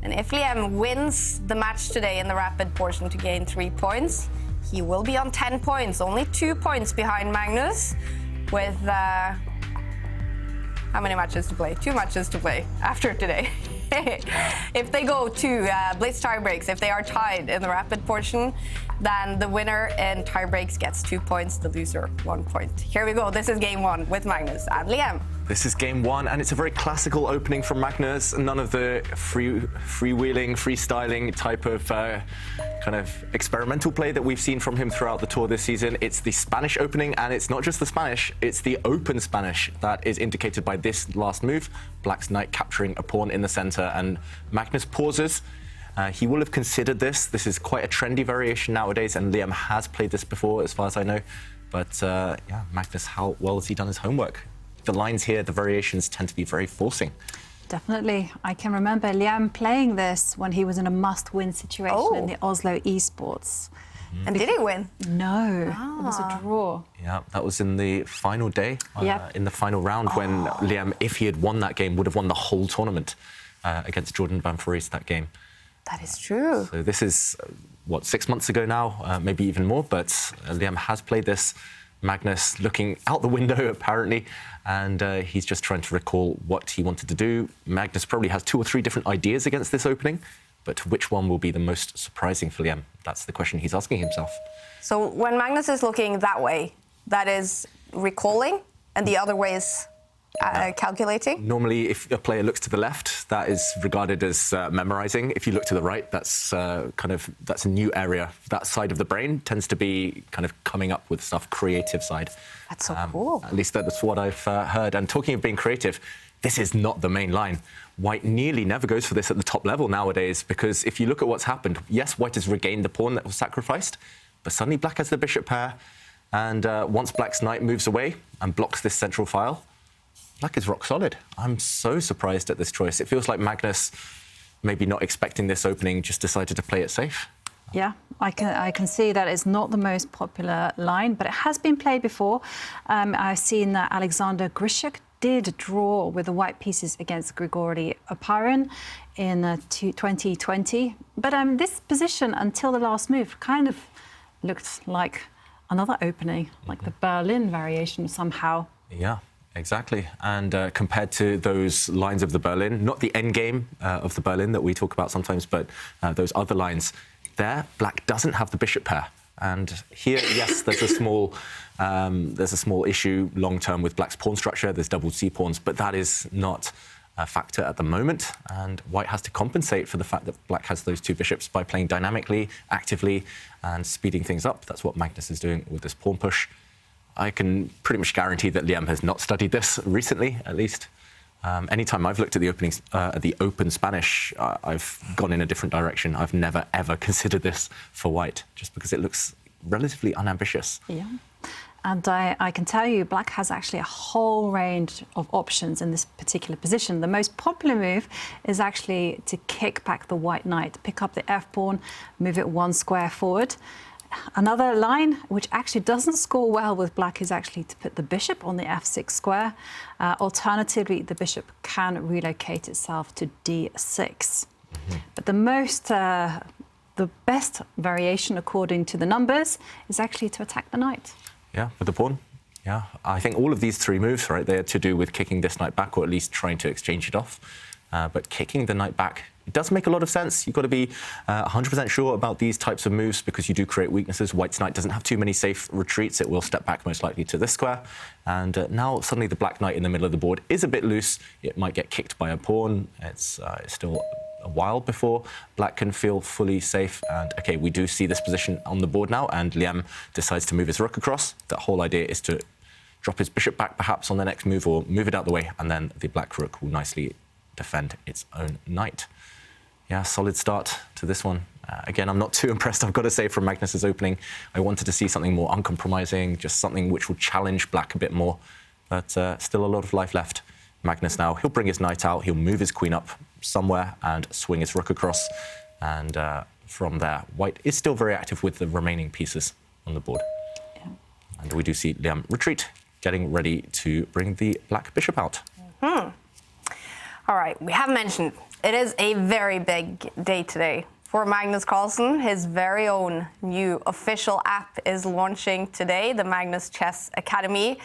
And if Liem wins the match today in the rapid portion to gain 3 points, he will be on 10 points, only 2 points behind Magnus, with how many matches to play? 2 matches to play after today. If they go to blitz tiebreaks, if they are tied in the rapid portion, then the winner in tiebreaks gets 2 points, the loser 1 point. Here we go. This is game 1 with Magnus and Liem. This is game 1, and it's a very classical opening from Magnus. None of the freewheeling, freestyling type of kind of experimental play that we've seen from him throughout the tour this season. It's the Spanish opening, and it's not just the Spanish, it's the open Spanish that is indicated by this last move. Black's knight capturing a pawn in the center, and Magnus pauses. He will have considered this. This is quite a trendy variation nowadays, and Liem has played this before, as far as I know. But yeah, Magnus, how well has he done his homework? The lines here, the variations tend to be very forcing. Definitely. I can remember Liem playing this when he was in a must-win situation in the Oslo esports. And did he win? No, it was a draw. Yeah, that was in the final day, in the final round, when Liem, if he had won that game, would have won the whole tournament against Jordan van Vries that game. That is true. So this is, what, 6 months ago now, maybe even more, but Liem has played this. Magnus looking out the window, apparently, and he's just trying to recall what he wanted to do. Magnus probably has 2 or 3 different ideas against this opening, but which one will be the most surprising for Liem? That's the question he's asking himself. So when Magnus is looking that way, that is recalling, and the other way is calculating? Normally, if a player looks to the left, that is regarded as memorizing. If you look to the right, that's that's a new area. That side of the brain tends to be kind of coming up with stuff, creative side. That's so cool. At least that's what I've heard. And talking of being creative, this is not the main line. White nearly never goes for this at the top level nowadays, because if you look at what's happened, yes, White has regained the pawn that was sacrificed, but suddenly Black has the bishop pair, and once Black's knight moves away and blocks this central file, Black is rock solid. I'm so surprised at this choice. It feels like Magnus, maybe not expecting this opening, just decided to play it safe. Yeah, I can see that it's not the most popular line, but it has been played before. I've seen that Alexander Grishuk did draw with the white pieces against Grigory Oparin in 2020. But this position, until the last move, kind of looked like another opening, like the Berlin variation somehow. Yeah. Exactly, and compared to those lines of the Berlin, not the endgame of the Berlin that we talk about sometimes, but those other lines, there, Black doesn't have the bishop pair. And here, yes, there's a small issue long-term with Black's pawn structure. There's double c-pawns, but that is not a factor at the moment. And White has to compensate for the fact that Black has those 2 bishops by playing dynamically, actively, and speeding things up. That's what Magnus is doing with this pawn push. I can pretty much guarantee that Liem has not studied this recently, at least. Anytime I've looked at the openings, the open Spanish, I've gone in a different direction. I've never, ever considered this for White, just because it looks relatively unambitious. Yeah. And I can tell you, Black has actually a whole range of options in this particular position. The most popular move is actually to kick back the white knight, pick up the f-pawn, move it 1 square forward. Another line which actually doesn't score well with Black is actually to put the bishop on the f6 square. Alternatively, the bishop can relocate itself to d6. But the best variation, according to the numbers, is actually to attack the knight. Yeah, with the pawn. Yeah, I think all of these 3 moves, right, they're to do with kicking this knight back, or at least trying to exchange it off. But kicking the knight back, it does make a lot of sense. You've got to be 100% sure about these types of moves, because you do create weaknesses. White's knight doesn't have too many safe retreats. It will step back most likely to this square. And now suddenly the Black knight in the middle of the board is a bit loose. It might get kicked by a pawn. It's still a while before Black can feel fully safe. And OK, we do see this position on the board now, and Liem decides to move his rook across. The whole idea is to drop his bishop back perhaps on the next move, or move it out the way, and then the Black rook will nicely defend its own knight. Yeah, solid start to this one. Again, I'm not too impressed, I've got to say, from Magnus's opening. I wanted to see something more uncompromising, just something which will challenge Black a bit more. But still a lot of life left. Magnus now, he'll bring his knight out, he'll move his queen up somewhere and swing his rook across. And from there, White is still very active with the remaining pieces on the board. Yeah. And we do see Liem retreat, getting ready to bring the Black bishop out. All right, we have mentioned It is a very big day today. For Magnus Carlsen, his very own new official app is launching today, the Magnus Chess Academy.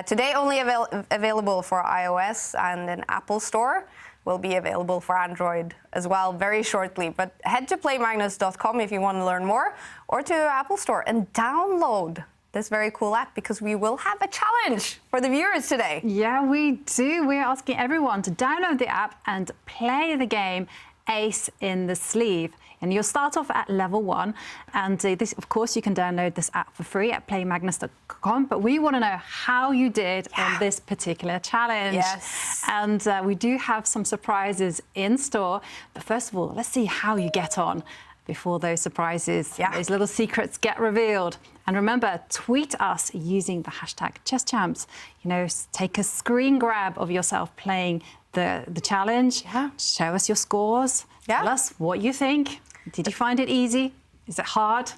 Today only available for iOS and in Apple Store. Will be available for Android as well very shortly. But head to playmagnus.com if you want to learn more, or to Apple Store and download this very cool app, because we will have a challenge for the viewers today. Yeah, we do. We're asking everyone to download the app and play the game Ace in the Sleeve. And you'll start off at level 1. And this, of course, you can download this app for free at playmagnus.com. But we want to know how you did on this particular challenge. Yes. And we do have some surprises in store. But first of all, let's see how you get on before those surprises, those little secrets get revealed. And remember, tweet us using the hashtag ChessChamps. You know, take a screen grab of yourself playing the challenge. Show us your scores. Tell us what you think. Did you find it easy? Is it hard?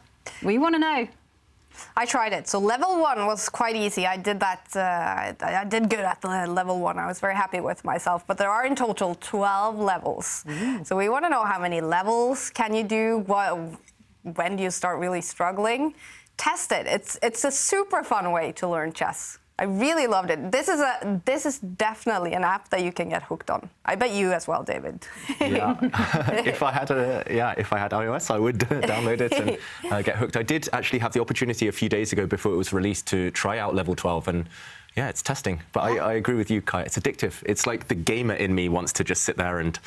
We want to know. I tried it. So level 1 was quite easy. I did that. I did good at the level 1. I was very happy with myself. But there are in total 12 levels. So we want to know how many levels can you do? When do you start really struggling? Test it. It's a super fun way to learn chess. I really loved it. This is definitely an app that you can get hooked on. I bet you as well, David. Yeah. If I had iOS, I would download it and get hooked. I did actually have the opportunity a few days ago before it was released to try out level 12, and yeah, it's testing. But I agree with you, Kai. It's addictive. It's like the gamer in me wants to just sit there and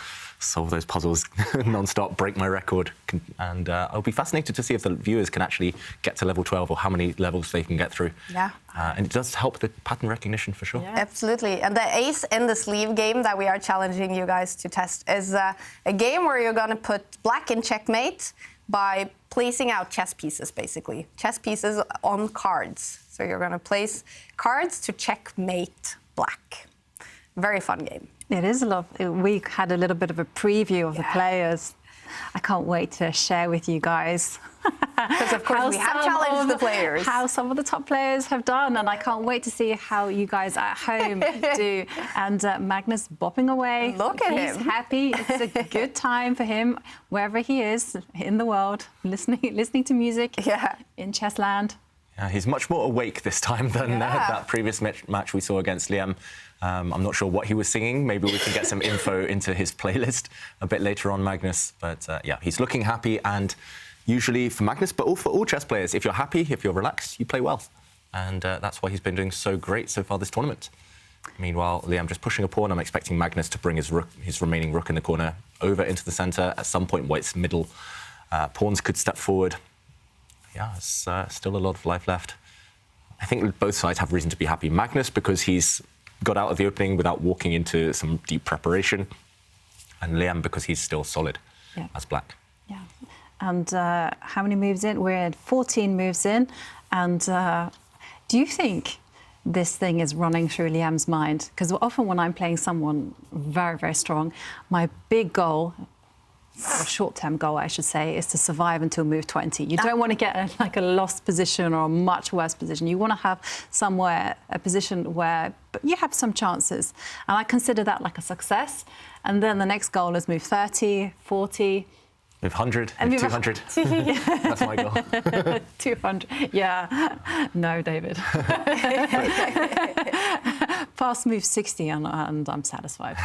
solve those puzzles non-stop, break my record. And I'll be fascinated to see if the viewers can actually get to level 12 or how many levels they can get through. Yeah. And it does help the pattern recognition for sure. Yeah. Absolutely. And the Ace in the Sleeve game that we are challenging you guys to test is a game where you're going to put black in checkmate by placing out chess pieces, basically. Chess pieces on cards. So you're going to place cards to checkmate black. Very fun game. It is a lot. We had a little bit of a preview of the players. I can't wait to share with you guys. Because of course we have challenged the players. How some of the top players have done, and I can't wait to see how you guys at home do. And Magnus bopping away. Look at him. He's happy. It's a good time for him, wherever he is in the world, listening to music in Chessland. Yeah, he's much more awake this time than that previous match we saw against Liem. I'm not sure what he was singing. Maybe we can get some info into his playlist a bit later on, Magnus. But yeah, he's looking happy. And usually for Magnus, but for all chess players, if you're happy, if you're relaxed, you play well. And that's why he's been doing so great so far this tournament. Meanwhile, Liem just pushing a pawn. I'm expecting Magnus to bring his remaining rook in the corner over into the centre. At some point, White's middle pawns could step forward. Yeah, it's still a lot of life left. I think both sides have reason to be happy. Magnus, because he's got out of the opening without walking into some deep preparation. And Liem, because he's still solid as black. Yeah. And how many moves in? We're at 14 moves in. And do you think this thing is running through Liem's mind? Because often when I'm playing someone very, very strong, my big goal, or short-term goal, I should say, is to survive until move 20. You don't want to get a lost position or a much worse position. You want to have a position where you have some chances. And I consider that like a success. And then the next goal is move 30, 40. Move 100, move 200. That's my goal. 200. Yeah. No, David. Past move 60 and I'm satisfied.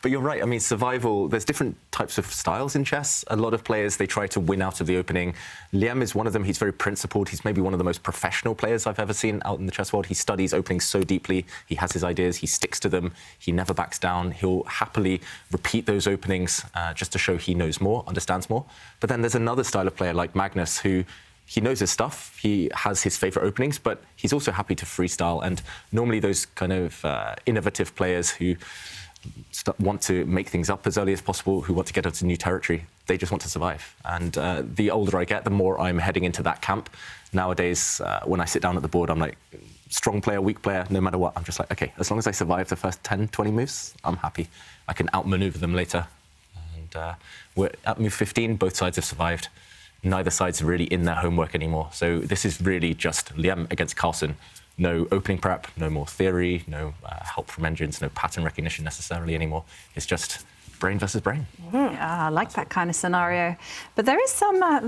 But you're right. I mean, survival, there's different types of styles in chess. A lot of players, they try to win out of the opening. Liem is one of them. He's very principled. He's maybe one of the most professional players I've ever seen out in the chess world. He studies openings so deeply. He has his ideas. He sticks to them. He never backs down. He'll happily repeat those openings just to show he knows more, understands more. But then there's another style of player like Magnus who he knows his stuff, he has his favourite openings, but he's also happy to freestyle. And normally those kind of innovative players who want to make things up as early as possible, who want to get into new territory, they just want to survive. And the older I get, the more I'm heading into that camp. Nowadays, when I sit down at the board, I'm like, strong player, weak player, no matter what, I'm just like, OK, as long as I survive the first 10, 20 moves, I'm happy. I can outmaneuver them later. And we're at move 15, both sides have survived. Neither side's really in their homework anymore. So this is really just Liem against Carlsen. No opening prep, no more theory, no help from engines, no pattern recognition necessarily anymore. It's just brain versus brain. Yeah, I like that kind of scenario. But there is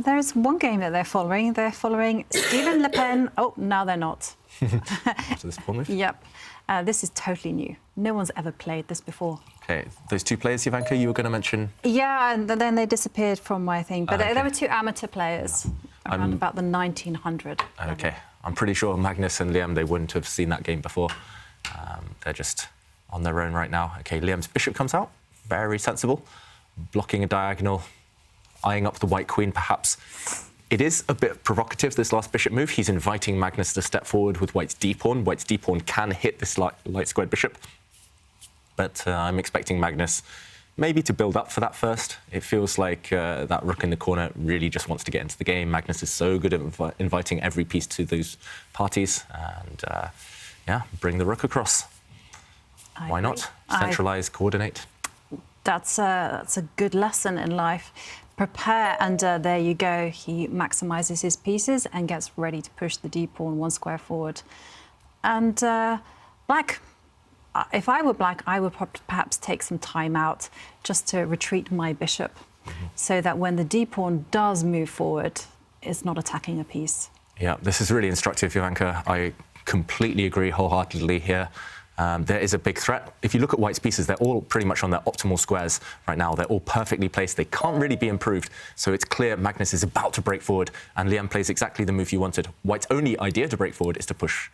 there is one game that they're following. They're following Stephen Le Pen. Oh, now they're not. After this pawn move? Yep. This is totally new. No one's ever played this before. Okay, those two players, Ivanka, you were going to mention? Yeah, and then they disappeared from my thing. But okay. there were two amateur players around about the 1900. Okay, I'm pretty sure Magnus and Liem, they wouldn't have seen that game before. They're just on their own right now. Okay, Liem's bishop comes out. Very sensible. Blocking a diagonal, eyeing up the white queen, perhaps. It is a bit provocative, this last bishop move. He's inviting Magnus to step forward with white's d-pawn. White's d-pawn can hit this light squared bishop. But I'm expecting Magnus maybe to build up for that first. It feels like that rook in the corner really just wants to get into the game. Magnus is so good at inviting every piece to those parties. And yeah, bring the rook across. Why not? Centralize, coordinate. That's a good lesson in life. Prepare, and there you go. He maximizes his pieces and gets ready to push the d-pawn one square forward. And black, if I were black, I would perhaps take some time out just to retreat my bishop, so that when the d-pawn does move forward, it's not attacking a piece. Yeah, this is really instructive, Ivanka. I completely agree wholeheartedly here. There is a big threat. If you look at white's pieces, they're all pretty much on their optimal squares right now. They're all perfectly placed. They can't really be improved. So it's clear Magnus is about to break forward, and Liem plays exactly the move you wanted. White's only idea to break forward is to push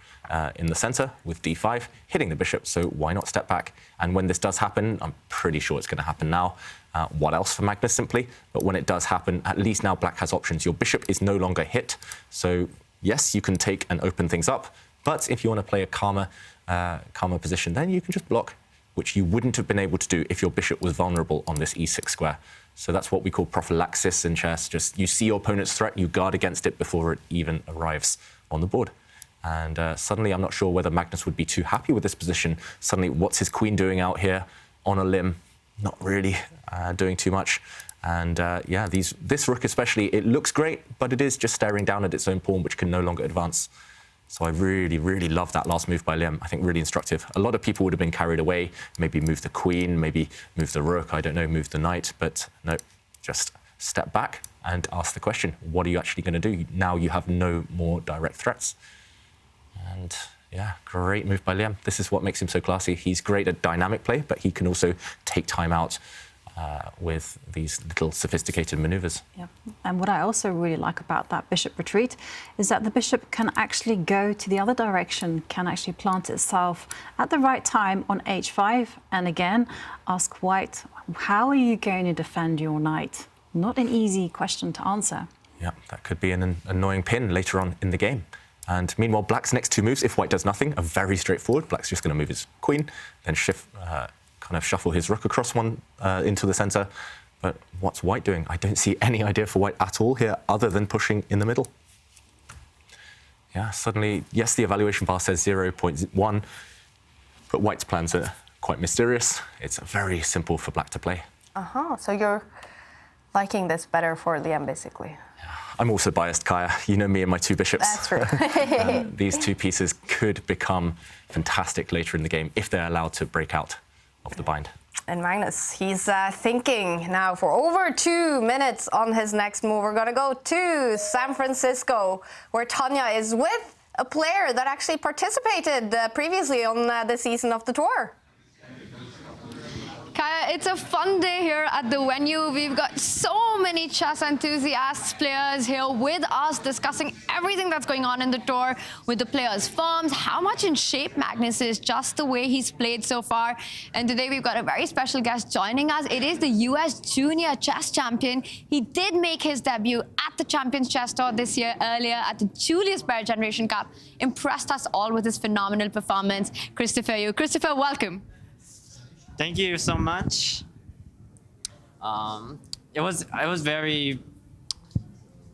in the center with d5, hitting the bishop. So why not step back? And when this does happen, I'm pretty sure it's going to happen now. What else for Magnus, simply? But when it does happen, at least now black has options. Your bishop is no longer hit. So yes, you can take and open things up. But if you want to play a calmer position, then you can just block, which you wouldn't have been able to do if your bishop was vulnerable on this e6 square. So that's what we call prophylaxis in chess. Just you see your opponent's threat, you guard against it before it even arrives on the board. And suddenly I'm not sure whether Magnus would be too happy with this position. Suddenly, what's his queen doing out here on a limb? Not really doing too much. And yeah, this rook especially, it looks great, but it is just staring down at its own pawn, which can no longer advance. So I really, really love that last move by Liem. I think really instructive. A lot of people would have been carried away, maybe move the queen, maybe move the rook, I don't know, move the knight. But no, just step back and ask the question, what are you actually going to do? Now you have no more direct threats. And yeah, great move by Liem. This is what makes him so classy. He's great at dynamic play, but he can also take time out with these little sophisticated maneuvers. Yeah. And what I also really like about that bishop retreat is that the bishop can actually go to the other direction, can actually plant itself at the right time on h5. And again, ask white, how are you going to defend your knight? Not an easy question to answer. Yeah, that could be an annoying pin later on in the game. And meanwhile, black's next two moves, if white does nothing, are very straightforward. Black's just going to move his queen, then shift, kind of shuffle his rook across one into the center. But what's white doing? I don't see any idea for white at all here, other than pushing in the middle. Yeah, suddenly, yes, the evaluation bar says 0.1, but white's plans are quite mysterious. It's very simple for black to play. So you're liking this better for Liem, basically. I'm also biased, Kaya. You know me and my two bishops. That's true. These two pieces could become fantastic later in the game if they're allowed to break out of the bind. And Magnus, he's thinking now for over 2 minutes on his next move. We're going to go to San Francisco, where Tanya is with a player that actually participated previously on the season of the tour. Kaya, it's a fun day here at the venue. We've got so many chess enthusiasts, players here with us discussing everything that's going on in the tour with the players' forms, how much in shape Magnus is, just the way he's played so far. And today we've got a very special guest joining us. It is the US Junior Chess Champion. He did make his debut at the Champions Chess Tour this year, earlier at the Julius Baer Generation Cup. Impressed us all with his phenomenal performance. Christopher Yu. Christopher, welcome. Thank you so much. It was very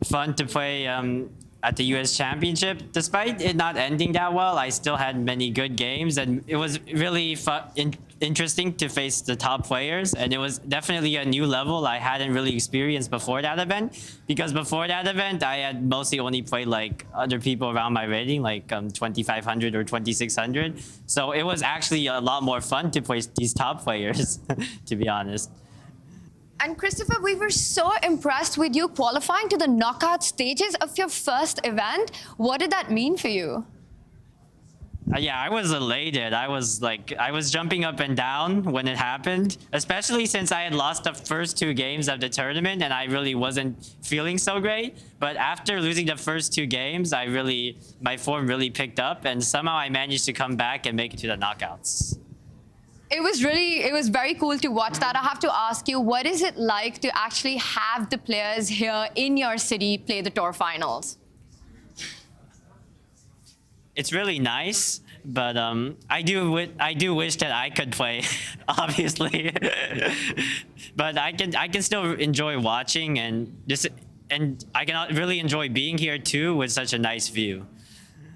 fun to play at the US Championship. Despite it not ending that well, I still had many good games, and it was really interesting to face the top players. And it was definitely a new level I hadn't really experienced before that event, because before that event, I had mostly only played like other people around my rating, like 2,500 or 2,600. So it was actually a lot more fun to play these top players, to be honest. And Christopher, we were so impressed with you qualifying to the knockout stages of your first event. What did that mean for you? Yeah, I was elated. I was jumping up and down when it happened, especially since I had lost the first 2 games of the tournament and I really wasn't feeling so great. But after losing the first 2 games, my form really picked up and somehow I managed to come back and make it to the knockouts. It was very cool to watch that. I have to ask you, what is it like to actually have the players here in your city play the tour finals? It's really nice, but I do wish that I could play, obviously. But I can still enjoy watching and I can really enjoy being here too with such a nice view.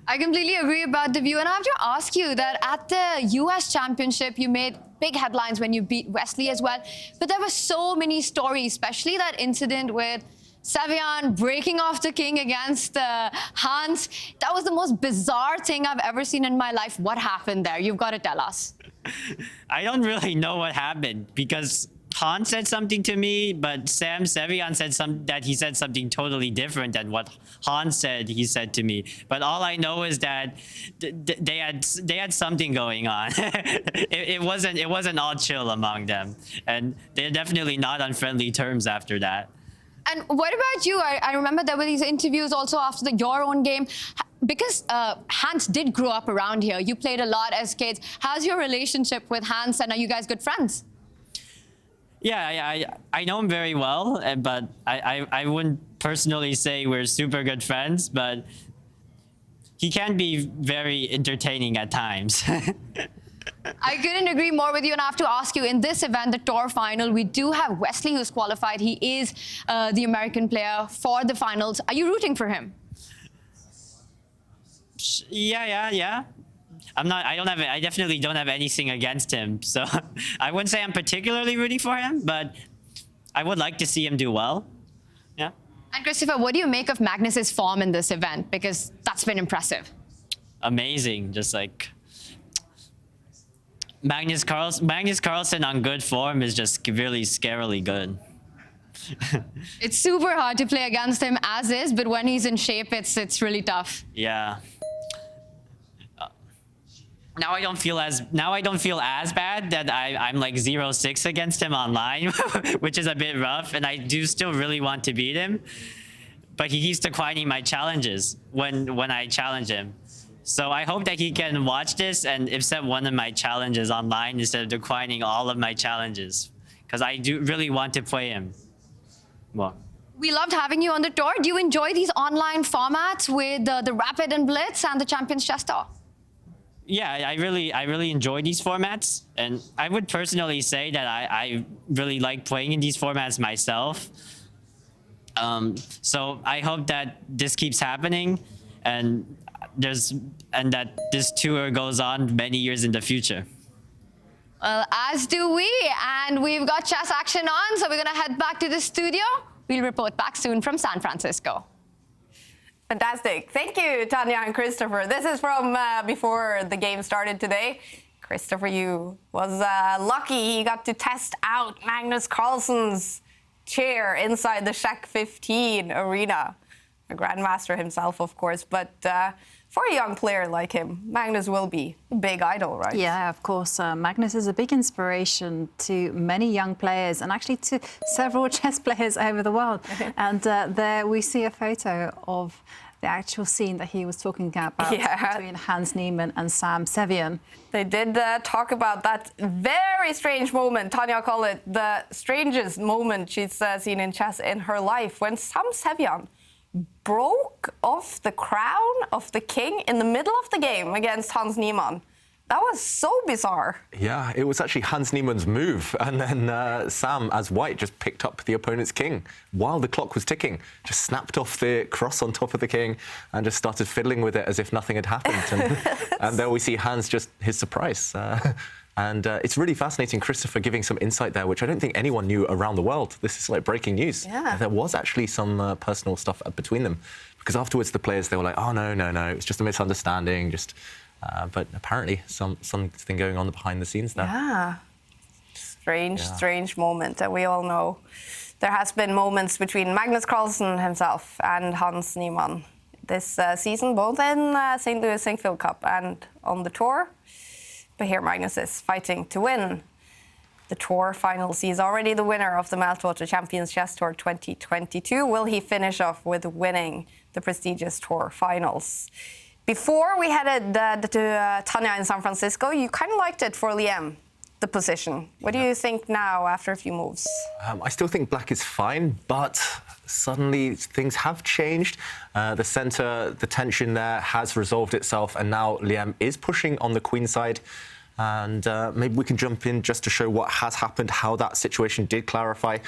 I completely agree about the view, and I have to ask you that at the US Championship, you made big headlines when you beat Wesley as well, but there were so many stories, especially that incident with Sevian breaking off the king against Hans. That was the most bizarre thing I've ever seen in my life. What happened there? You've got to tell us. I don't really know what happened because Hans said something to me, but Sevian said that he said something totally different than what Hans said he said to me. But all I know is that they had something going on. it wasn't all chill among them, and they're definitely not on friendly terms after that. And what about you? I remember there were these interviews also after your own game. Because Hans did grow up around here, you played a lot as kids. How's your relationship with Hans, and are you guys good friends? Yeah, I know him very well, but I wouldn't personally say we're super good friends, but he can be very entertaining at times. I couldn't agree more with you, and I have to ask you, in this event, the tour final, we do have Wesley who's qualified. He is the American player for the finals. Are you rooting for him? Yeah. I definitely don't have anything against him, so I wouldn't say I'm particularly rooting for him, but I would like to see him do well. Yeah. And Christopher, what do you make of Magnus's form in this event? Because that's been impressive. Amazing, just like Magnus Carlsen on good form is just really scarily good. It's super hard to play against him as is, but when he's in shape, it's really tough. Yeah. Now I don't feel as bad that I'm like 0-6 against him online, which is a bit rough, and I do still really want to beat him. But he keeps declining my challenges when I challenge him. So I hope that he can watch this and accept one of my challenges online instead of declining all of my challenges, because I do really want to play him. Well. We loved having you on the tour. Do you enjoy these online formats with the Rapid and Blitz and the Champions Chess Tour? Yeah, I really enjoy these formats, and I would personally say that I really like playing in these formats myself. So I hope that this keeps happening, and that this tour goes on many years in the future. Well, as do we, and we've got chess action on, so we're gonna head back to the studio. We'll report back soon from San Francisco. Fantastic. Thank you, Tanya and Christopher. This is from before the game started today. Christopher, you was lucky. He got to test out Magnus Carlsen's chair inside the Shack 15 arena. A grandmaster himself, of course, but for a young player like him, Magnus will be a big idol, right? Yeah, of course. Magnus is a big inspiration to many young players and actually to several chess players over the world. And there we see a photo of the actual scene that he was talking about between Hans Niemann and Sam Sevian. They did talk about that very strange moment. Tanya called it the strangest moment she's seen in chess in her life, when Sam Sevian broke off the crown of the king in the middle of the game against Hans Niemann. That was so bizarre. Yeah, it was actually Hans Niemann's move, and then Sam, as white, just picked up the opponent's king while the clock was ticking, just snapped off the cross on top of the king and just started fiddling with it as if nothing had happened. And there we see Hans, just his surprise. And it's really fascinating, Christopher giving some insight there, which I don't think anyone knew around the world. This is like breaking news. Yeah. There was actually some personal stuff between them, because afterwards the players, they were like, oh, no, it's just a misunderstanding, but apparently something going on behind the scenes there. Yeah. strange moment. And we all know there has been moments between Magnus Carlsen himself and Hans Niemann this season, both in St. Louis Sinkfield Cup and on the tour. But here Magnus is fighting to win the tour finals. He's already the winner of the Meltwater Champions Chess Tour 2022. Will he finish off with winning the prestigious tour finals? Before we headed to Tanya in San Francisco, you kind of liked it for Liem, the position. What do you think now after a few moves? I still think black is fine, but suddenly things have changed. The center, the tension there has resolved itself, and now Liem is pushing on the queen side. And maybe we can jump in just to show what has happened, how that situation did clarify.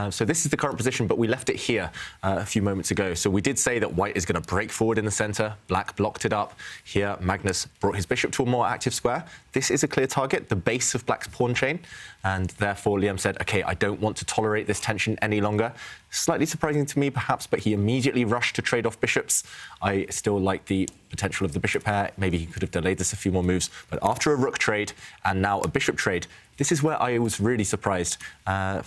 So this is the current position, but we left it here a few moments ago. So we did say that white is going to break forward in the center. Black blocked it up. Here, Magnus brought his bishop to a more active square. This is a clear target, the base of black's pawn chain. And therefore, Liem said, OK, I don't want to tolerate this tension any longer. Slightly surprising to me, perhaps, but he immediately rushed to trade off bishops. I still like the potential of the bishop pair. Maybe he could have delayed this a few more moves. But after a rook trade and now a bishop trade, this is where I was really surprised.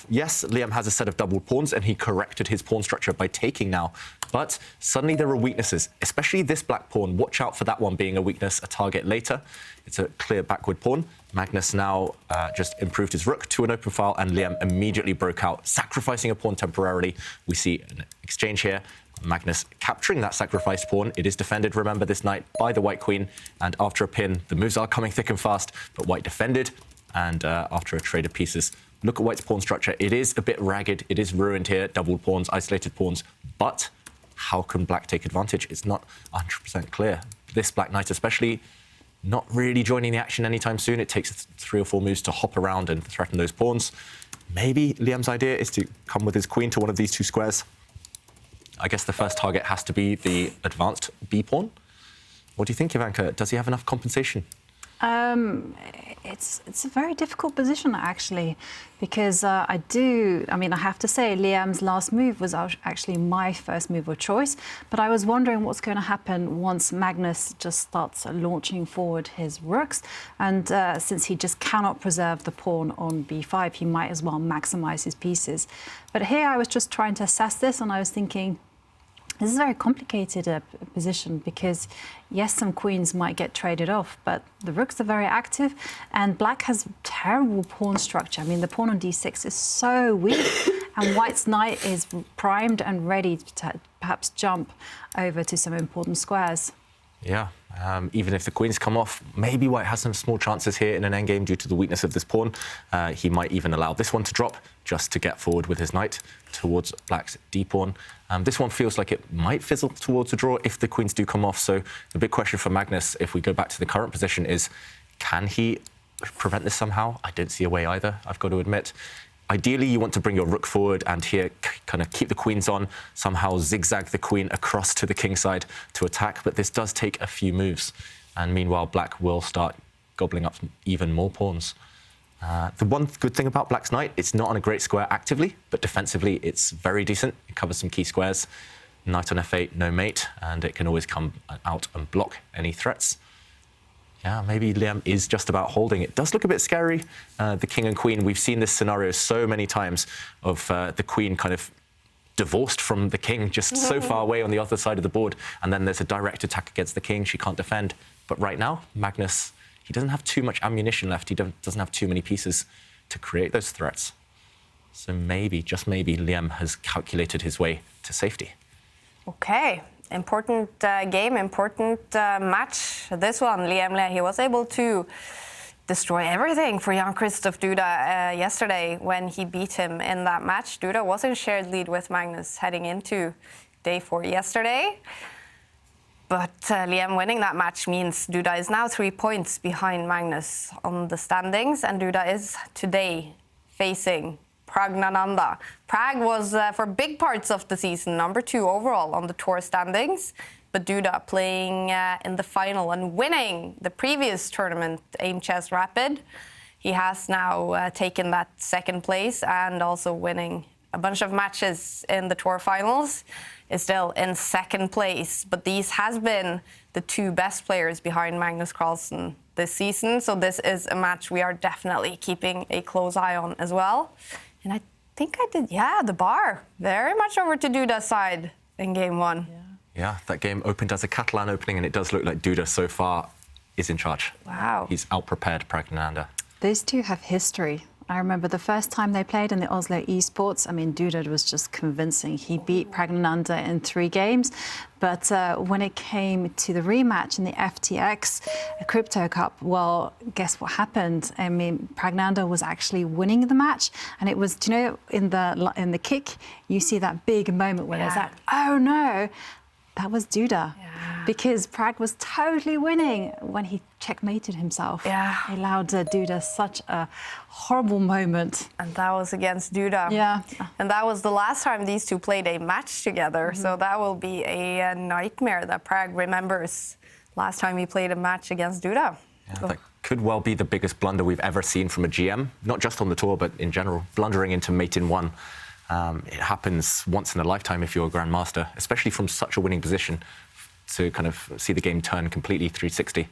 Yes, Liem has a set of doubled pawns, and he corrected his pawn structure by taking now. But suddenly there are weaknesses, especially this black pawn. Watch out for that one being a weakness, a target later. It's a clear backward pawn. Magnus now just improved his rook to an open file, and Liem immediately broke out, sacrificing a pawn temporarily. We see an exchange here. Magnus capturing that sacrificed pawn. It is defended, remember, this knight by the white queen. And after a pin, the moves are coming thick and fast, but white defended. And after a trade of pieces, look at white's pawn structure. It is a bit ragged. It is ruined here, doubled pawns, isolated pawns. But how can black take advantage? It's not 100% clear. This black knight especially, not really joining the action anytime soon. It takes 3 or 4 moves to hop around and threaten those pawns. Maybe Liem's idea is to come with his queen to one of these 2 squares. I guess the first target has to be the advanced b pawn. What do you think, Ivanka? Does he have enough compensation? It's a very difficult position, actually, because I have to say Liem's last move was actually my first move of choice, but I was wondering what's going to happen once Magnus just starts launching forward his rooks, and since he just cannot preserve the pawn on b5, he might as well maximize his pieces. But here I was just trying to assess this, and I was thinking, this is a very complicated position because, yes, some queens might get traded off, but the rooks are very active, and black has terrible pawn structure. I mean, the pawn on d6 is so weak, and white's knight is primed and ready to perhaps jump over to some important squares. Yeah, even if the queens come off, maybe white has some small chances here in an endgame due to the weakness of this pawn. He might even allow this one to drop just to get forward with his knight towards black's d-pawn. This one feels like it might fizzle towards a draw if the queens do come off. So the big question for Magnus, if we go back to the current position, is can he prevent this somehow? I don't see a way either, I've got to admit. Ideally, you want to bring your rook forward and here kind of keep the queens on, somehow zigzag the queen across to the king side to attack, but this does take a few moves. And meanwhile, black will start gobbling up even more pawns. The one good thing about black's knight, it's not on a great square actively, but defensively it's very decent. It covers some key squares. Knight on f8, no mate, and it can always come out and block any threats. Yeah, maybe Liem is just about holding. It does look a bit scary, the king and queen. We've seen this scenario so many times of the queen kind of divorced from the king, just so far away on the other side of the board, and then there's a direct attack against the king. She can't defend. But right now, Magnus, he doesn't have too much ammunition left. He doesn't have too many pieces to create those threats. So maybe, just maybe, Liem has calculated his way to safety. Okay. Important game, important match. This one, Liem, he was able to destroy everything for Jan-Christoph Duda yesterday when he beat him in that match. Duda was in shared lead with Magnus heading into day 4 yesterday. But Liem winning that match means Duda is now 3 points behind Magnus on the standings, and Duda is today facing Pragnananda. Prag was, for big parts of the season, #2 overall on the tour standings. But Duda playing in the final and winning the previous tournament, AIM Chess Rapid. He has now taken that 2nd place and also winning a bunch of matches in the tour finals, is still in second place. But these has been the two best players behind Magnus Carlsen this season. So this is a match we are definitely keeping a close eye on as well. And I think I did, the bar. Very much over to Duda's side in game one. Yeah, that game opened as a Catalan opening, and it does look like Duda so far is in charge. Wow. He's out-prepared Pragnananda. These two have history. I remember the first time they played in the Oslo Esports, I mean, Duda was just convincing. He beat Pragnananda in 3 games. But when it came to the rematch in the FTX Crypto Cup, well, guess what happened? I mean, Pragnananda was actually winning the match. And it was, do you know, in the kick, you see that big moment where there's that, oh no, that was Duda. Because Prag was totally winning when he checkmated himself. He allowed Duda such a horrible moment. And that was against Duda. And that was the last time these two played a match together. So that will be a nightmare that Prag remembers last time he played a match against Duda. That could well be the biggest blunder we've ever seen from a GM, not just on the tour, but in general, blundering into mate in one. It happens once in a lifetime if you're a grandmaster, especially from such a winning position, to kind of see the game turn completely 360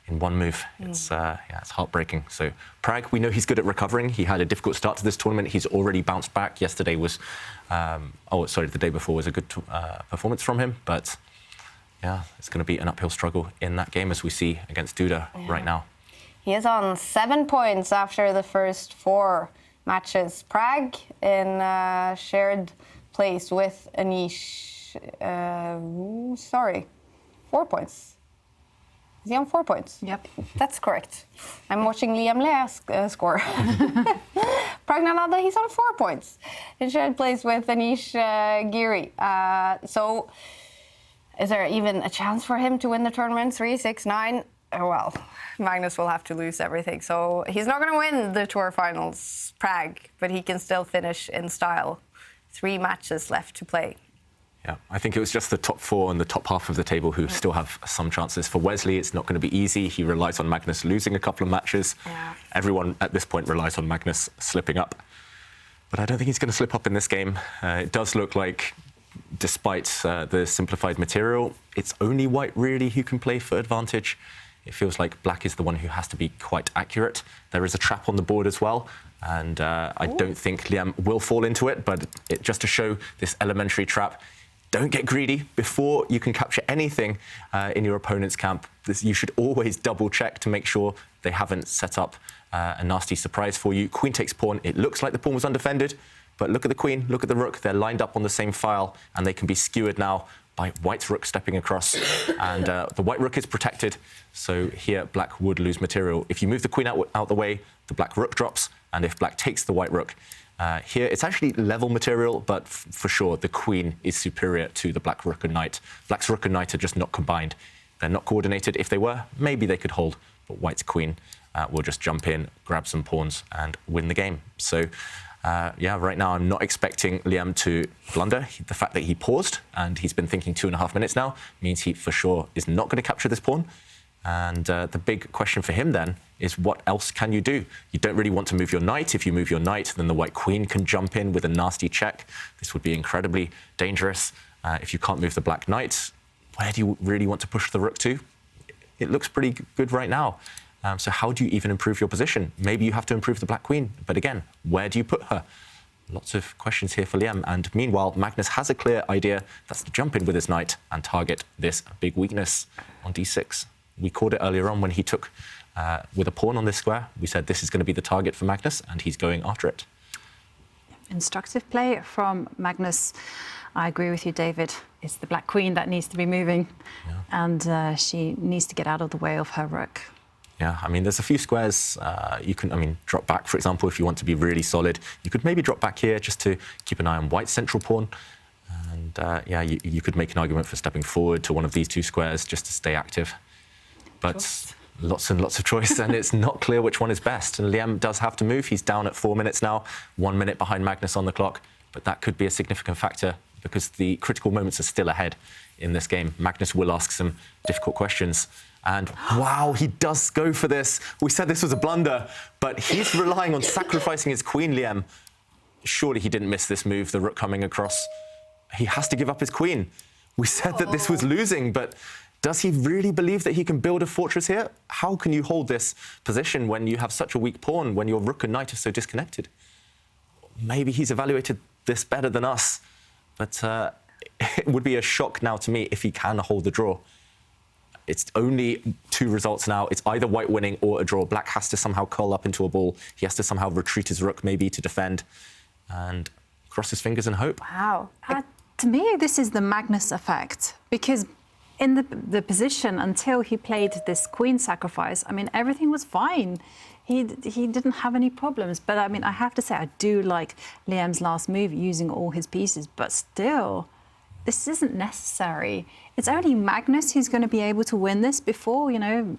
in one move. It's heartbreaking. So Prag, we know he's good at recovering. He had a difficult start to this tournament. He's already bounced back. Yesterday was, the day before was a good performance from him. But yeah, it's going to be an uphill struggle in that game, as we see against Duda right now. He is on 7 points after the first 4 matches. Prag in shared place with Anish. 4 points. Is he on 4 points? Yep. That's correct. I'm watching Liem score. Pragnananda, he's on 4 points. In shared place with Anish Giri. So is there even a chance for him to win the tournament? 3, 6, 9? Well, Magnus will have to lose everything. So he's not going to win the tour finals, Prag, but he can still finish in style. 3 matches left to play. Yeah, I think it was just the top 4 and the top half of the table who still have some chances. For Wesley, it's not going to be easy. He relies on Magnus losing a couple of matches. Everyone at this point relies on Magnus slipping up. But I don't think he's going to slip up in this game. It does look like, despite the simplified material, it's only white really who can play for advantage. It feels like black is the one who has to be quite accurate. There is a trap on the board as well. And I don't think Liem will fall into it, but just to show this elementary trap, don't get greedy. Before you can capture anything in your opponent's camp, you should always double check to make sure they haven't set up a nasty surprise for you. Queen takes pawn. It looks like the pawn was undefended, but look at the queen, look at the rook. They're lined up on the same file, and they can be skewered now by white's rook stepping across. And the white rook is protected, so here black would lose material. If you move the queen out the way, the black rook drops, and if black takes the white rook, here, it's actually level material, but for sure, the queen is superior to the black rook and knight. Black's rook and knight are just not combined. They're not coordinated. If they were, maybe they could hold, but white's queen will just jump in, grab some pawns, and win the game. So, right now, I'm not expecting Liem to blunder. The fact that he paused, and he's been thinking 2.5 minutes now, means he, for sure, is not going to capture this pawn. And the big question for him, then, is what else can you do? You don't really want to move your knight. If you move your knight, then the white queen can jump in with a nasty check. This would be incredibly dangerous. If you can't move the black knight, where do you really want to push the rook to? It looks pretty good right now. So how do you even improve your position? Maybe you have to improve the black queen. But again, where do you put her? Lots of questions here for Liem. And meanwhile, Magnus has a clear idea. That's to jump in with his knight and target this big weakness on d6. We called it earlier on when he took with a pawn on this square. We said this is going to be the target for Magnus, and he's going after it. Instructive play from Magnus. I agree with you, David. It's the black queen that needs to be moving, and she needs to get out of the way of her rook. Yeah, I mean, there's a few squares you can, drop back, for example, if you want to be really solid. You could maybe drop back here just to keep an eye on white's central pawn. And, you could make an argument for stepping forward to one of these 2 squares just to stay active. But lots and lots of choice, and it's not clear which one is best. And Liem does have to move. He's down at 4 minutes now, 1 minute behind Magnus on the clock. But that could be a significant factor because the critical moments are still ahead in this game. Magnus will ask some difficult questions. And wow, he does go for this. We said this was a blunder, but he's relying on sacrificing his queen, Liem. surely he didn't miss this move, the rook coming across. He has to give up his queen. We said that this was losing, but does he really believe that he can build a fortress here? How can you hold this position when you have such a weak pawn, when your rook and knight are so disconnected? Maybe he's evaluated this better than us, but it would be a shock now to me if he can hold the draw. It's only 2 results now. It's either white winning or a draw. Black has to somehow curl up into a ball. He has to somehow retreat his rook maybe to defend and cross his fingers and hope. Wow. To me, this is the Magnus effect, because in the position until he played this queen sacrifice, I mean, everything was fine. He didn't have any problems. But I mean, I have to say, I do like Liem's last move, using all his pieces, but still, this isn't necessary. It's only Magnus who's going to be able to win this before, you know,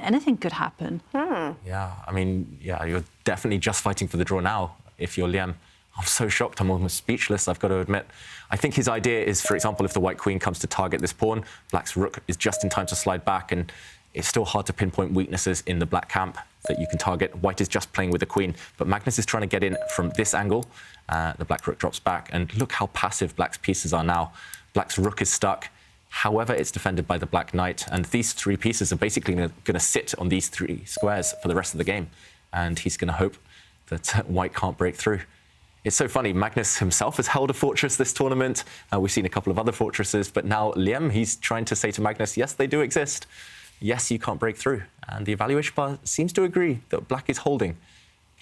anything could happen. Yeah, I mean, yeah, you're definitely just fighting for the draw now if you're Liem. I'm so shocked, I'm almost speechless, I've got to admit. I think his idea is, for example, if the white queen comes to target this pawn, black's rook is just in time to slide back, and it's still hard to pinpoint weaknesses in the black camp that you can target. White is just playing with the queen, but Magnus is trying to get in from this angle. The black rook drops back, and look how passive black's pieces are now. Black's rook is stuck. However, it's defended by the black knight, and these 3 pieces are basically going to sit on these 3 squares for the rest of the game, and he's going to hope that white can't break through. It's so funny, Magnus himself has held a fortress this tournament. We've seen a couple of other fortresses, but now Liem, he's trying to say to Magnus, yes, they do exist. Yes, you can't break through. And the evaluation bar seems to agree that black is holding.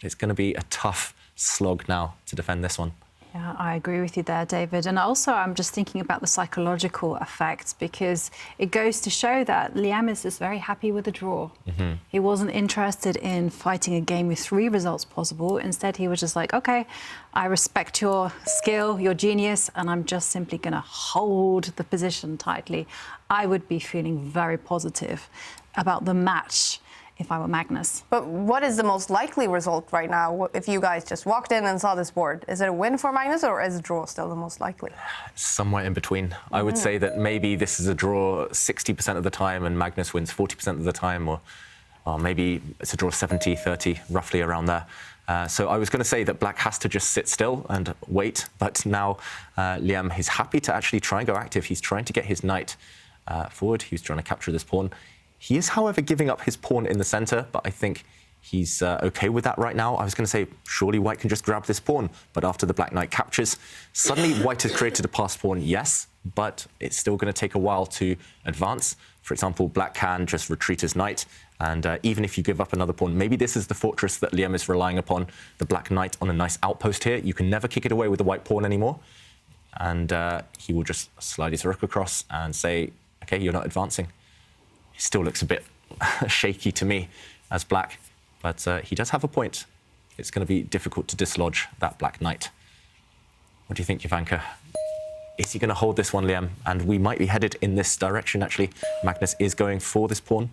It's going to be a tough slog now to defend this one. Yeah, I agree with you there, David. And also, I'm just thinking about the psychological effects, because it goes to show that Liem is just very happy with the draw. He wasn't interested in fighting a game with 3 results possible. Instead, he was just like, OK, I respect your skill, your genius, and I'm just simply going to hold the position tightly. I would be feeling very positive about the match if I were Magnus. But what is the most likely result right now if you guys just walked in and saw this board? Is it a win for Magnus, or is a draw still the most likely? Somewhere in between. I would say that maybe this is a draw 60% of the time and Magnus wins 40% of the time, or maybe it's a draw 70-30, roughly around there. So I was going to say that black has to just sit still and wait, but now Liem is happy to actually try and go active. He's trying to get his knight forward. He's trying to capture this pawn. He is, however, giving up his pawn in the center, but I think he's OK with that right now. I was going to say, surely white can just grab this pawn, but after the black knight captures, suddenly white has created a passed pawn, yes, but it's still going to take a while to advance. For example, black can just retreat his knight, and even if you give up another pawn, maybe this is the fortress that Liem is relying upon, the black knight on a nice outpost here. You can never kick it away with the white pawn anymore, and he will just slide his rook across and say, OK, you're not advancing. He still looks a bit shaky to me as black, but he does have a point. It's going to be difficult to dislodge that black knight. What do you think, Jovanka? Is he going to hold this one, Liem? And we might be headed in this direction, actually. Magnus is going for this pawn.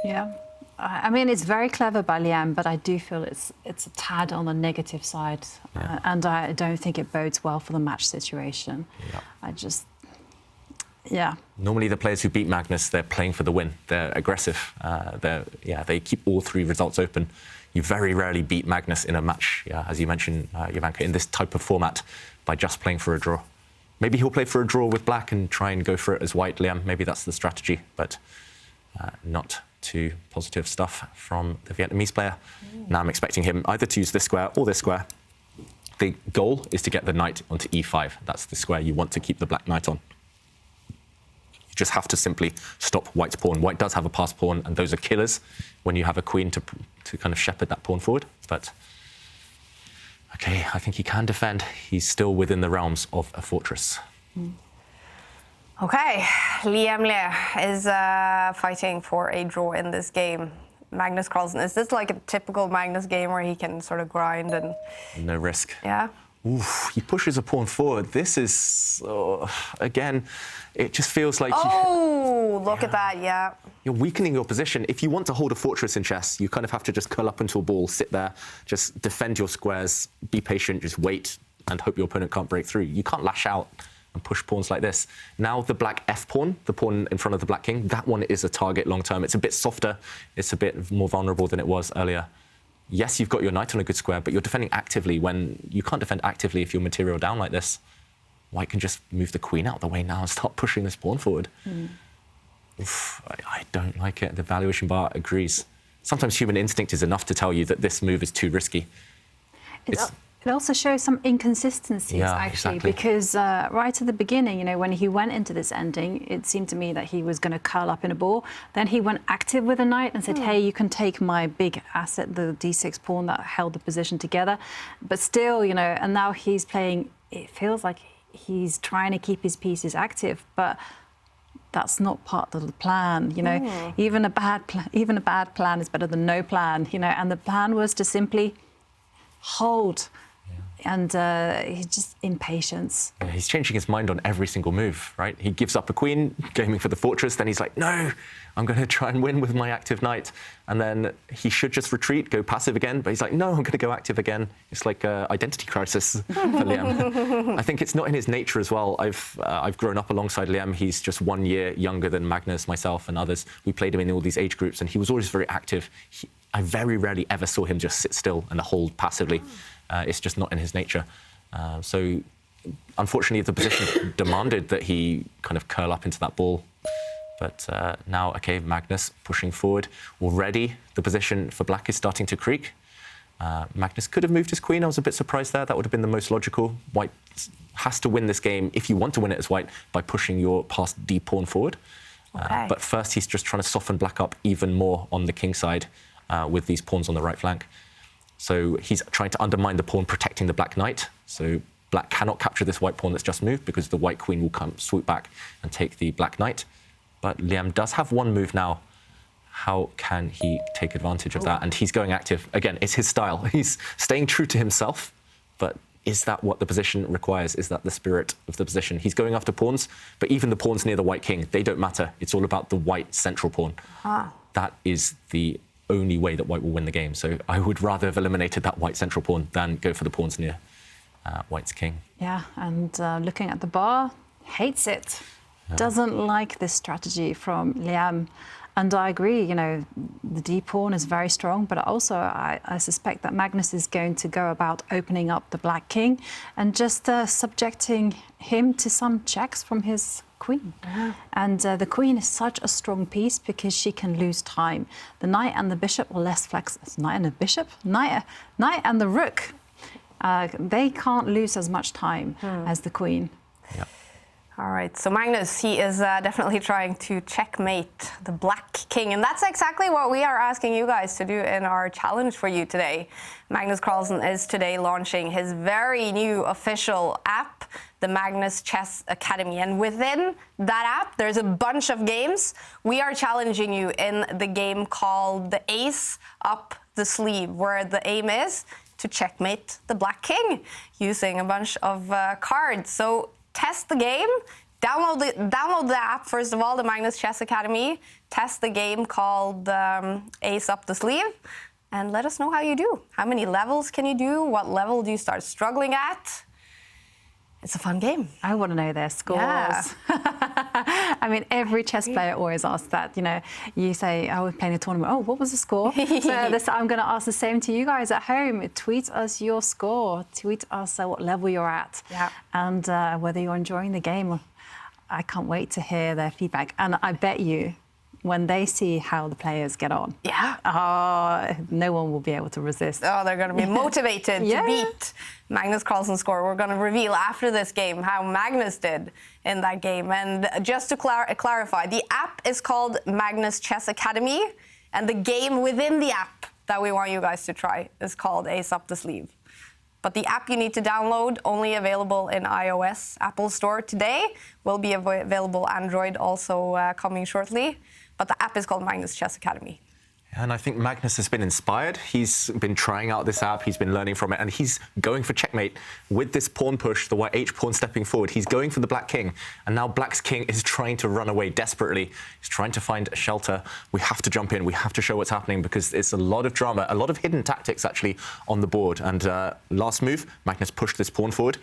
Yeah. I mean, it's very clever by Liem, but I do feel it's a tad on the negative side. Yeah. And I don't think it bodes well for the match situation. Yeah. Yeah. Normally, the players who beat Magnus, they're playing for the win. They're aggressive. They keep all 3 results open. You very rarely beat Magnus in a match, as you mentioned, Jovanka, in this type of format by just playing for a draw. Maybe he'll play for a draw with black and try and go for it as white, Liem. Maybe that's the strategy, but not too positive stuff from the Vietnamese player. Now I'm expecting him either to use this square or this square. The goal is to get the knight onto e5. That's the square you want to keep the black knight on. You just have to simply stop white's pawn. White does have a passed pawn, and those are killers when you have a queen to kind of shepherd that pawn forward. But, OK, I think he can defend. He's still within the realms of a fortress. OK, Liem is fighting for a draw in this game. Magnus Carlsen, is this like a typical Magnus game where he can sort of grind and... No risk. Yeah? Oof, he pushes a pawn forward. This is, again, it just feels like... Look at that, yeah. You're weakening your position. If you want to hold a fortress in chess, you kind of have to just curl up into a ball, sit there, just defend your squares, be patient, just wait, and hope your opponent can't break through. You can't lash out and push pawns like this. Now the black F pawn, the pawn in front of the black king, that one is a target long term. It's a bit softer. It's a bit more vulnerable than it was earlier. yes, you've got your knight on a good square, but you're defending actively when you can't defend actively if you're material down like this. White can just move the queen out of the way now and start pushing this pawn forward. Oof, I don't like it. The valuation bar agrees. Sometimes human instinct is enough to tell you that this move is too risky. It also shows some inconsistencies, actually, exactly. because right at the beginning, you know, when he went into this ending, it seemed to me that he was going to curl up in a ball. Then he went active with a knight and said, hey, you can take my big asset, the d6 pawn that held the position together. But still, you know, and now he's playing, it feels like he's trying to keep his pieces active, but that's not part of the plan, you know. Even a bad plan is better than no plan, you know. And the plan was to simply hold. And he's just impatience. Yeah, he's changing his mind on every single move, right? He gives up a queen, gaming for the fortress, then he's like, no, I'm going to try and win with my active knight. And then he should just retreat, go passive again, but he's like, no, I'm going to go active again. It's like an identity crisis for Liem. I think it's not in his nature as well. I've grown up alongside Liem. He's just 1 year younger than Magnus, myself, and others. We played him in all these age groups, and he was always very active. I very rarely ever saw him just sit still and hold passively. It's just not in his nature. So, unfortunately, the position demanded that he kind of curl up into that ball. But now, OK, Magnus pushing forward. Already, the position for black is starting to creak. Magnus could have moved his queen. I was a bit surprised there. That would have been the most logical. White has to win this game, if you want to win it as white, by pushing your passed d pawn forward. But first, he's just trying to soften black up even more on the king side with these pawns on the right flank. So he's trying to undermine the pawn protecting the black knight. So black cannot capture this white pawn that's just moved because the white queen will come swoop back and take the black knight. But Liem does have one move now. How can he take advantage of that? And he's going active. Again, it's his style. He's staying true to himself. But is that what the position requires? Is that the spirit of the position? He's going after pawns, but even the pawns near the white king, they don't matter. It's all about the white central pawn. That is the only way that white will win the game. So I would rather have eliminated that white central pawn than go for the pawns near white's king. Yeah, and looking at the bar, hates it. Doesn't like this strategy from Liem. And I agree, you know, the d pawn is very strong, but also I suspect that Magnus is going to go about opening up the black king and just subjecting him to some checks from his queen. And the queen is such a strong piece because she can lose time. The knight and the bishop are less flexible. Knight and the bishop? Knight and the rook. They can't lose as much time as the queen. All right, so Magnus, he is definitely trying to checkmate the black king, and that's exactly what we are asking you guys to do in our challenge for you today. Magnus Carlsen is today launching his very new official app, the Magnus Chess Academy, and within that app, there's a bunch of games. We are challenging you in the game called the Ace Up the Sleeve, where the aim is to checkmate the black king using a bunch of cards. So test the game, download the app, first of all, the Magnus Chess Academy, test the game called Ace Up the Sleeve, and let us know how you do. How many levels can you do? What level do you start struggling at? It's a fun game. I want to know their scores. Yeah. I mean, every chess player always asks that. You know, you say, oh, we're playing a tournament. Oh, what was the score? So I'm going to ask the same to you guys at home. Tweet us your score. Tweet us what level you're at. And whether you're enjoying the game. I can't wait to hear their feedback. And I bet you, when they see how the players get on, no one will be able to resist. Oh, they're going to be motivated to beat Magnus Carlsen's score. We're going to reveal after this game how Magnus did in that game. And just to clarify, the app is called Magnus Chess Academy, and the game within the app that we want you guys to try is called Ace Up the Sleeve. But the app you need to download, only available in iOS, Apple Store today, will be available Android also coming shortly. But the app is called Magnus Chess Academy. And I think Magnus has been inspired. He's been trying out this app, he's been learning from it, and he's going for checkmate with this pawn push, the white H pawn stepping forward. He's going for the black king, and now black's king is trying to run away desperately. He's trying to find a shelter. We have to jump in, we have to show what's happening, because it's a lot of drama, a lot of hidden tactics actually on the board. And last move, Magnus pushed this pawn forward.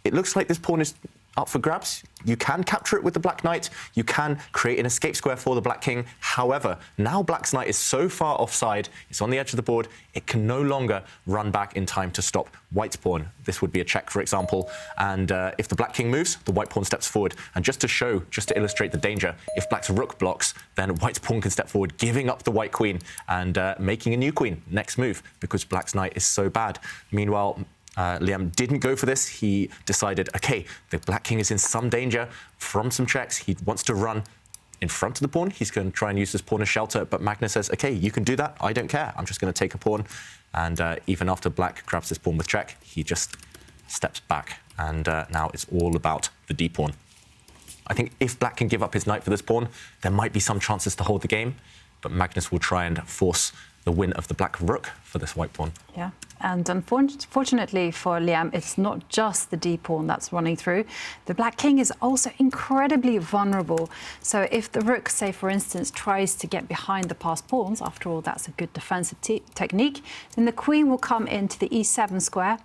It looks like this pawn is up for grabs. You can capture it with the black knight. You can create an escape square for the black king. However, now black's knight is so far offside, it's on the edge of the board, it can no longer run back in time to stop white's pawn. This would be a check, for example. And if the black king moves, the white pawn steps forward. And just to illustrate the danger, if black's rook blocks, then white's pawn can step forward, giving up the white queen and making a new queen next move, because black's knight is so bad. Meanwhile, Liem didn't go for this. He decided, OK, the black king is in some danger from some checks. He wants to run in front of the pawn. He's going to try and use this pawn as shelter. But Magnus says, OK, you can do that. I don't care. I'm just going to take a pawn. And even after black grabs this pawn with check, he just steps back. And now it's all about the d pawn. I think if black can give up his knight for this pawn, there might be some chances to hold the game. But Magnus will try and force the win of the black rook for this white pawn. Yeah, and unfortunately for Liem, it's not just the d pawn that's running through. The black king is also incredibly vulnerable. So if the rook, say for instance, tries to get behind the passed pawns, after all, that's a good defensive technique, then the queen will come into the e7 square,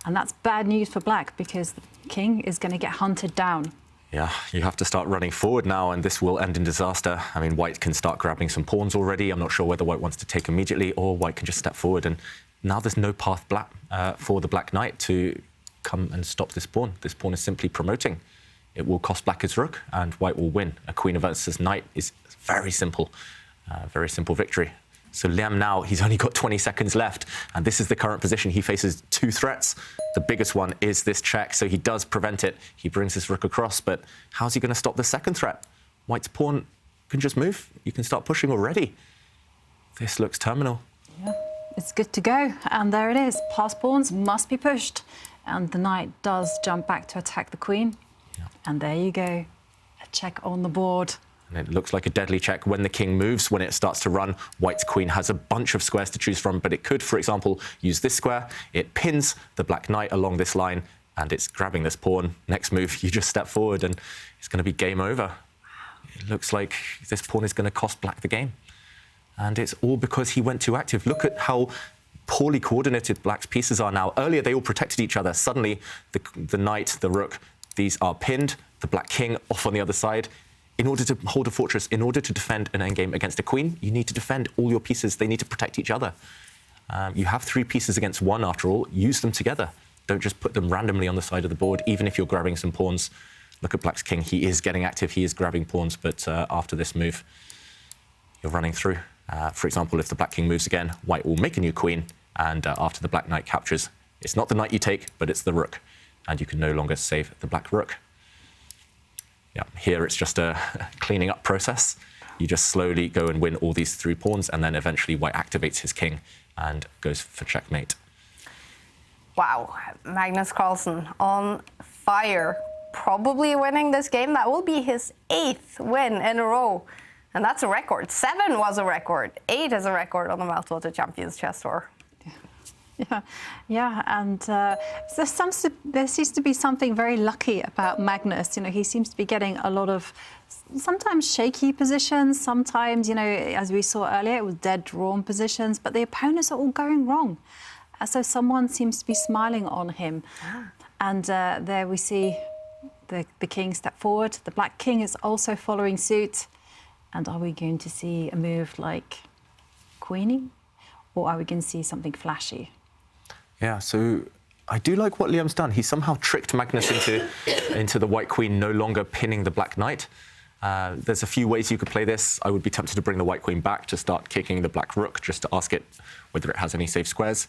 and that's bad news for black because the king is going to get hunted down. Yeah, you have to start running forward now, and this will end in disaster. I mean, white can start grabbing some pawns already. I'm not sure whether white wants to take immediately, or white can just step forward. And now there's no path for the black knight to come and stop this pawn. This pawn is simply promoting. It will cost black his rook, and white will win. A queen versus knight is very simple victory. So Liem now, he's only got 20 seconds left, and this is the current position. He faces two threats. The biggest one is this check, so he does prevent it. He brings his rook across, but how's he going to stop the second threat? White's pawn can just move. You can start pushing already. This looks terminal. Yeah, it's good to go, and there it is. Passed pawns must be pushed, and the knight does jump back to attack the queen. Yeah. And there you go, a check on the board. And it looks like a deadly check when the king moves. When it starts to run, white's queen has a bunch of squares to choose from, but it could, for example, use this square. It pins the black knight along this line, and it's grabbing this pawn. Next move, you just step forward, and it's going to be game over. It looks like this pawn is going to cost black the game. And it's all because he went too active. Look at how poorly coordinated black's pieces are now. Earlier, they all protected each other. Suddenly, the knight, the rook, these are pinned. The black king off on the other side. In order to hold a fortress, in order to defend an endgame against a queen, you need to defend all your pieces. They need to protect each other. You have three pieces against one, after all. Use them together. Don't just put them randomly on the side of the board, even if you're grabbing some pawns. Look at black's king. He is getting active. He is grabbing pawns, but after this move, you're running through. For example, if the black king moves again, white will make a new queen, and after the black knight captures, it's not the knight you take, but it's the rook, and you can no longer save the black rook. Yeah, here it's just a cleaning up process. You just slowly go and win all these three pawns, and then eventually white activates his king and goes for checkmate. Wow, Magnus Carlsen on fire, probably winning this game. That will be his 8th win in a row. And that's a record. 7 was a record. 8 is a record on the Meltwater Champions Chess Tour. Yeah, and there seems to be something very lucky about Magnus. You know, he seems to be getting a lot of sometimes shaky positions, sometimes, you know, as we saw earlier, it was dead drawn positions, but the opponents are all going wrong. So someone seems to be smiling on him. And there we see the king step forward. The black king is also following suit. And are we going to see a move like queening? Or are we going to see something flashy? Yeah, so I do like what Liem's done. He somehow tricked Magnus into the white queen no longer pinning the black knight. There's a few ways you could play this. I would be tempted to bring the white queen back to start kicking the black rook, just to ask it whether it has any safe squares.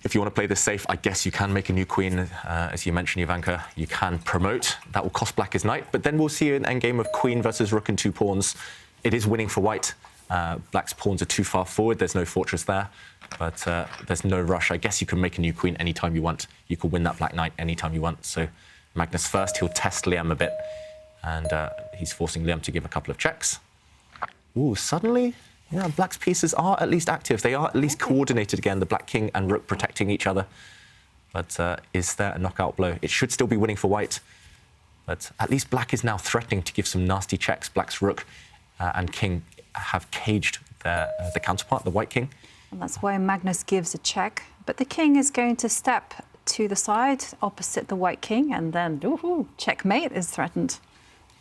If you want to play this safe, I guess you can make a new queen. As you mentioned, Ivanka, you can promote. That will cost black his knight, but then we'll see an endgame of queen versus rook and 2 pawns. It is winning for white. Black's pawns are too far forward. There's no fortress there, but there's no rush. I guess you can make a new queen anytime you want. You can win that black knight anytime you want. So Magnus first, he'll test Liem a bit, and he's forcing Liem to give a couple of checks. Ooh, suddenly, yeah, black's pieces are at least active. They are at least coordinated again, the black king and rook protecting each other. But is there a knockout blow? It should still be winning for white, but at least black is now threatening to give some nasty checks. Black's rook and king have caged the counterpart, the white king. And that's why Magnus gives a check. But the king is going to step to the side opposite the white king, and then checkmate is threatened.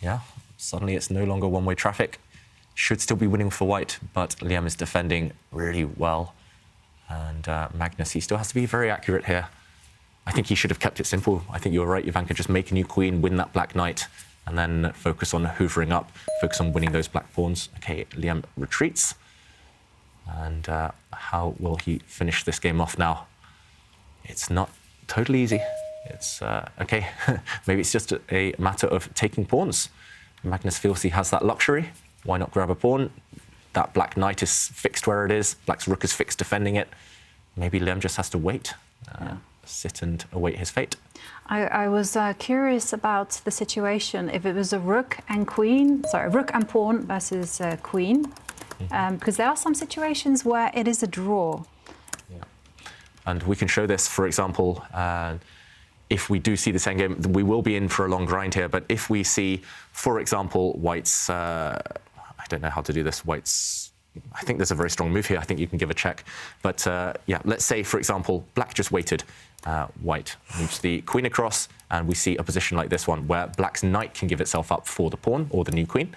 Yeah, suddenly it's no longer one-way traffic. Should still be winning for white, but Liem is defending really well. And Magnus, he still has to be very accurate here. I think he should have kept it simple. I think you're right, Jovanka, just make a new queen, win that black knight, and then focus on hoovering up, focus on winning those black pawns. Okay, Liem retreats. And how will he finish this game off now? It's not totally easy. It's, okay, maybe it's just a matter of taking pawns. Magnus feels he has that luxury. Why not grab a pawn? That black knight is fixed where it is. Black's rook is fixed defending it. Maybe Liem just has to wait, sit and await his fate. I was curious about the situation if it was a rook and queen, sorry, rook and pawn versus queen, because there are some situations where it is a draw. Yeah. And we can show this, for example, if we do see this endgame, we will be in for a long grind here, but if we see, for example, white's, I don't know how to do this, white's, I think there's a very strong move here, I think you can give a check. But yeah, let's say, for example, black just waited, white moves the queen across, and we see a position like this one, where black's knight can give itself up for the pawn or the new queen.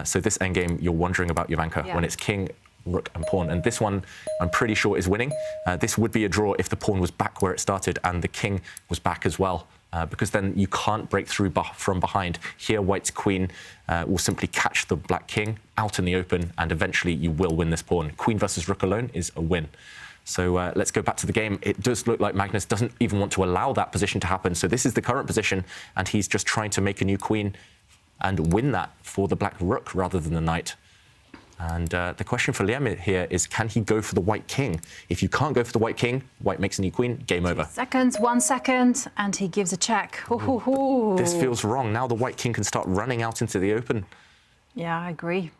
So this endgame, you're wondering about, Jovanka, when it's king, rook and pawn, and this one I'm pretty sure is winning. This would be a draw if the pawn was back where it started and the king was back as well, because then you can't break through from behind. Here white's queen will simply catch the black king out in the open, and eventually you will win this pawn. Queen versus rook alone is a win. So let's go back to the game. It does look like Magnus doesn't even want to allow that position to happen, so this is the current position, and he's just trying to make a new queen and win that for the black rook rather than the knight. And the question for Liem here is, can he go for the white king? If you can't go for the white king, white makes a new queen, game over. 2 seconds, 1 second, and he gives a check. This feels wrong. Now the white king can start running out into the open. Yeah, I agree.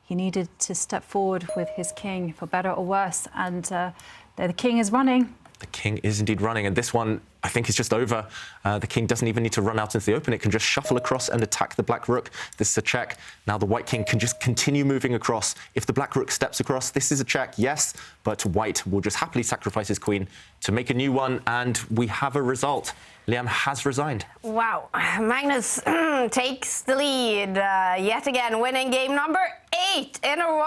He needed to step forward with his king, for better or worse, and the king is running. The king is indeed running, and this one, I think, is just over. The king doesn't even need to run out into the open. It can just shuffle across and attack the black rook. This is a check. Now the white king can just continue moving across. If the black rook steps across, this is a check, yes, but white will just happily sacrifice his queen to make a new one, and we have a result. Liem has resigned. Wow, Magnus takes the lead, yet again, winning game number 8 in a row.